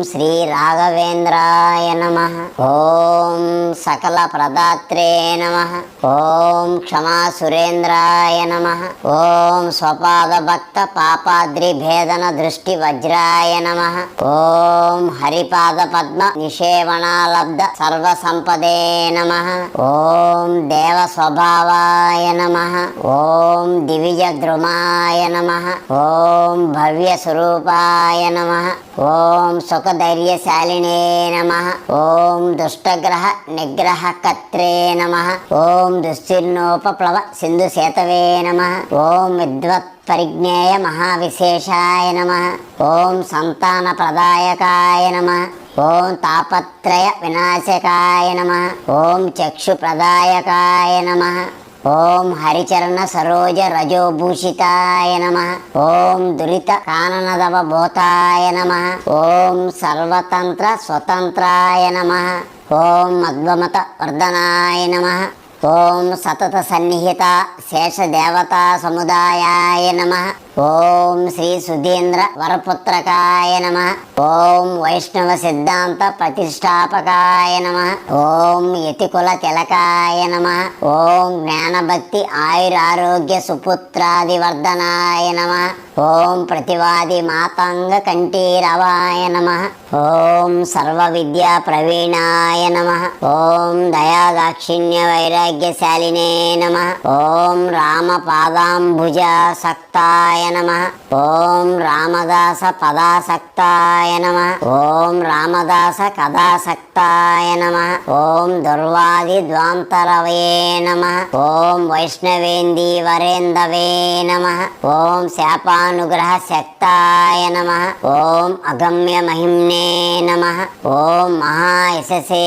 శ్రీ రాఘవేంద్రాయ నమః. ఓం సకల ప్రదాత్రే నమః. ఓం క్షమా సురేంద్రాయ నమః. ఓం స్వపాద భక్త పాపాద్రి భేదన దృష్టి వజ్రాయ నమః. ఓం హరిపాద పద్మ నిషేవణాలబ్ధ సర్వ సంపదే నమః. ఓం దేవ స్వభావాయ నమః. ఓం దివిజ ద్రుమాయ నమః. ఓం భవ్య స్వరూపాయ నమః. ఓం సుఖధైర్యశాలినే నమః. ఓం దుష్టగ్రహ నిగ్రహ కత్రే నమః. ఓం దుశ్చిర్నోపప్లవ సింధు సేతవే నమః. ఓం విద్వత్ పరిజ్ఞేయ మహావిశేషాయ నమః. ఓం సంతాన ప్రదాయకాయ నమః. ఓం తాపత్రయ వినాశకాయ నమః. ఓం చక్షు ప్రదాయకాయ నమః. ఓం హరిచరణ సరోజ రజోభూషితాయ నమః. ఓం దురిత కాననదవ భూతాయ నమః. ఓం సర్వతంత్ర స్వతంత్రాయ నమః. ఓం మధ్వమత వర్ధనాయ నమః. ఓం సతత సన్నిహిత శేషదేవతా సముదాయాయ నమః. ఓం శ్రీ సుధీంద్ర వరపుత్రకాయ నమః. ఓం వైష్ణవ సిద్ధాంత ప్రతిష్టాపకాయ నమః. ఓం యతికుల తిలకాయ నమః. ఓం జ్ఞానభక్తి ఆయురారోగ్య సుపుత్రాది వర్ధనాయ నమః. ఓం ప్రతివాది మాతంగ కంఠీరవాయ నమః. ఓం సర్వ విద్యా ప్రవీణాయ నమః. ఓం దయాదాక్షిణ్య వైరాగ్యశాలినే నమః. ఓం రామ పాదాంబుజ సక్తాయ నమః. ఓం రామదాస పదాసక్తాయ నమః. ఓం రామదాస కథాసక్తాయ నమః. ఓం దుర్వాది ద్వాంతరవే నమః. ఓం వైష్ణవేందీ వరేందవే నమః. ఓం శాపానుగ్రహ శక్తాయ నమః. ఓం అగమ్య మహిమ్నే నమః. ఓం మహాయశసే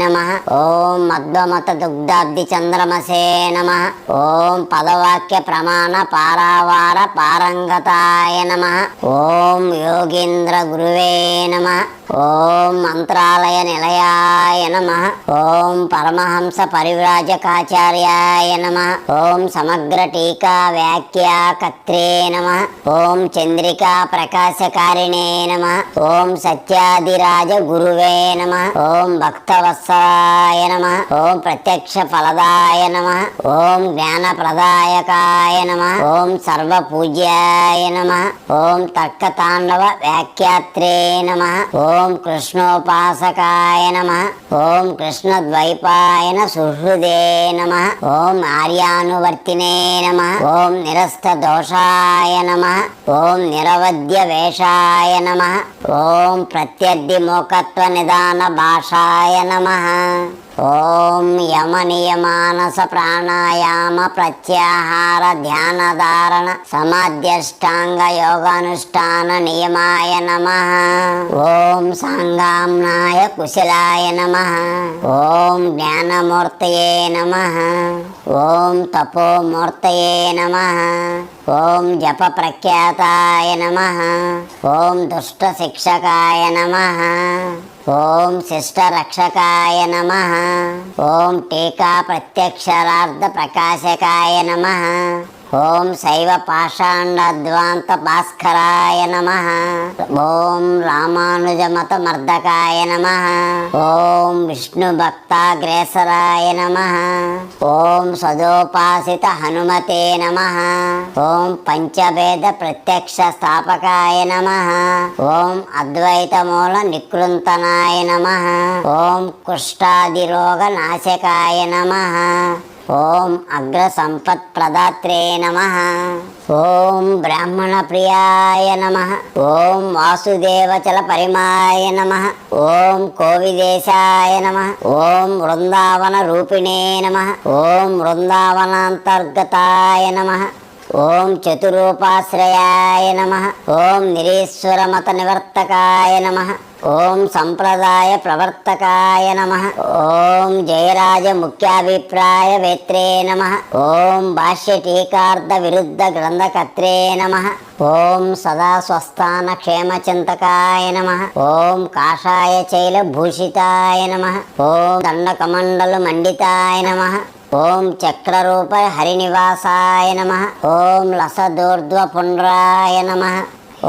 నమః. ఓం మధ్వమత దుగ్ధాబ్ది చంద్రమసే నమః. ఓం పదవాక్య ప్రమాణ పారావార పారంగతాయ నమః. ఓం యోగీంద్ర గురువే నమః. ఓం మంత్రాలయ నిలయాయ నమః. ఓం పరమహంస పరివ్రాజకాచార్యాయ నమః. ఓం సమగ్ర టీకా వ్యాఖ్యాకర్త్రే నమః. ఓం చంద్రికా ప్రకాశకారిణే నమః. ఓం సత్యాదిరాజ గురువే నమః. ఓం భక్తవత్సలాయ నమః. ఓం ప్రత్యక్ష ఫలదాయ నమః. ఓం జ్ఞానప్రదాయకాయ నమః. ఓం సర్వపూజ్యాయ నమః. ఓం తర్కతాండవ వ్యాఖ్యాత్రే నమః. ఓం కృష్ణోపాసకాయ నమః. ఓం కృష్ణద్వైపాయన సుహృదే నమః. ఓం ఆర్యానువర్తినే నమః. ఓం నిరస్త దోషాయ నమః. ఓం నిరవద్య వేషాయ నమః. ఓం ప్రత్యర్థి మోకత్వ నిదాన భాషాయ నమః. ఓం యమ నియమానస ప్రాణాయామ ప్రత్యాహార ధ్యాన ధారణ సమాధ్యష్టాంగ యోగానుష్ఠాన నియమాయ నమః. ఓం సాంగాంనాయ కుశలాయ నమః. ఓం జ్ఞానమూర్తయే నమః. ఓం తపోమూర్తయే నమః. ఓం జప ప్రఖ్యాతాయ నమః. ఓం దుష్ట శిక్షకాయ నమః. ఓం శిష్ట రక్షకాయ నమః. ఓం టీకా ప్రత్యక్షరార్థ ప్రకాశకాయ నమః. ఓం శైవ పాషాండాద్వాంత భాస్కరాయ నమః. ఓం రామానుజమత మర్దకాయ నమః. ఓం విష్ణు భక్తాగ్రేసరాయ నమః. ఓం సదోపాసిత హనుమతే నమః. ఓం పంచభేద ప్రత్యక్ష స్థాపకాయ నమః. ఓం అద్వైత మూల నికృంతనాయ నమః. ఓం కుష్ఠాదిరోగ నాశకాయ నమః. ఓం అగ్ర సంపత్ ప్రదాత్రే నమః. ఓం బ్రాహ్మణ ప్రియాయ నమః. ఓం వాసుదేవచల పరిమాయ నమః. ఓం కోవిదేశాయ నమః. ఓం వృందావన రూపిణే నమః. ఓం వృందావనాంతర్గతాయ నమః. ఓం చతురూపాశ్రయాయ నమః. ఓం నిరీశ్వరమత నివర్తకాయ నమః. ఓం సంప్రదాయ ప్రవర్తకాయ నమః. ఓం జయరాజ ముఖ్యాభిప్రాయ వేత్రే నమః. ఓం భాష్య టీకార్థ విరుద్ధ గ్రంథకర్త్రే నమః. ఓం సదా స్వస్థాన క్షేమచింతకాయ నమః. ఓం కాషాయ చైల భూషితాయ నమః. ఓం దండకమండలు మండితాయ నమః. ఓం చక్రరూప హరినివాసాయ నమః. ఓం లసదూర్ధ్వ పుండ్రాయ నమః.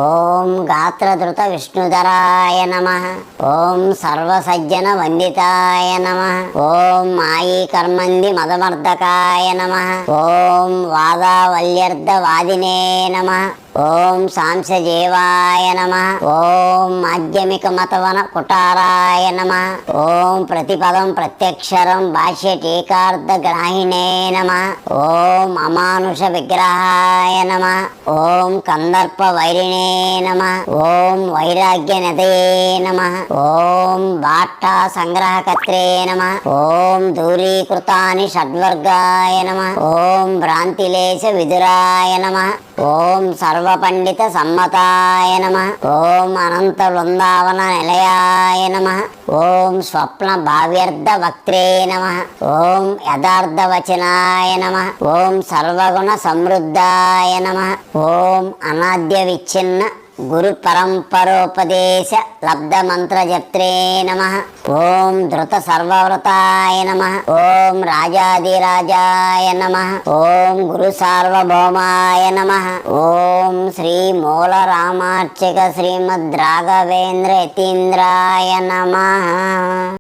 ఓం గాత్రధృత విష్ణుధరాయ నమః. ఓం సర్వసజ్జన వందితాయ నమః. ఓం మాయీ కర్మంది మదమర్దకాయ నమః. ఓం వాదావల్యర్ధ వాదినే నమః. ఓం సాంశజీవాయ నమః. ఓం మాధ్యమిక మతవన కుటారాయ నమః. ఓం ప్రతిపదం ప్రత్యక్షరం భాష్య టీకార్థ గ్రాహిణే నమః. ఓం అమానుష విగ్రహాయ నమః. ఓం కందర్ప వైరిణే నమః. ఓం వైరాగ్య నిధయే నమః. ఓం బాట్టా సంగ్రహకర్త్రే నమః. ఓం దూరీకృతాని షడ్వర్గాయ నమః. ఓం భ్రాంతిలేశ విదురాయ నమః. ఓం సర్వపండిత సమ్మతాయ నమః. ఓం అనంత వృందావన నిలయాయ నమః. ఓం స్వప్న భావ్యర్థ వక్త్రే నమః. ఓం యథార్థ వచనాయ నమః. ఓం సర్వగుణ సమృద్ధాయ నమః. ఓం అనాద్య విచ్ఛిన్న గురు పరంపరోపదేశ లబ్ధ మంత్రజత్రే నమః. ఓం ధృత సర్వవ్రతాయ నమః. ఓం రాజాదిరాజాయ నమః. ఓం గురు సార్వభౌమాయ నమః. ఓం శ్రీ మూల రామార్చక శ్రీమద్ రాఘవేంద్ర యతీంద్రాయ నమః.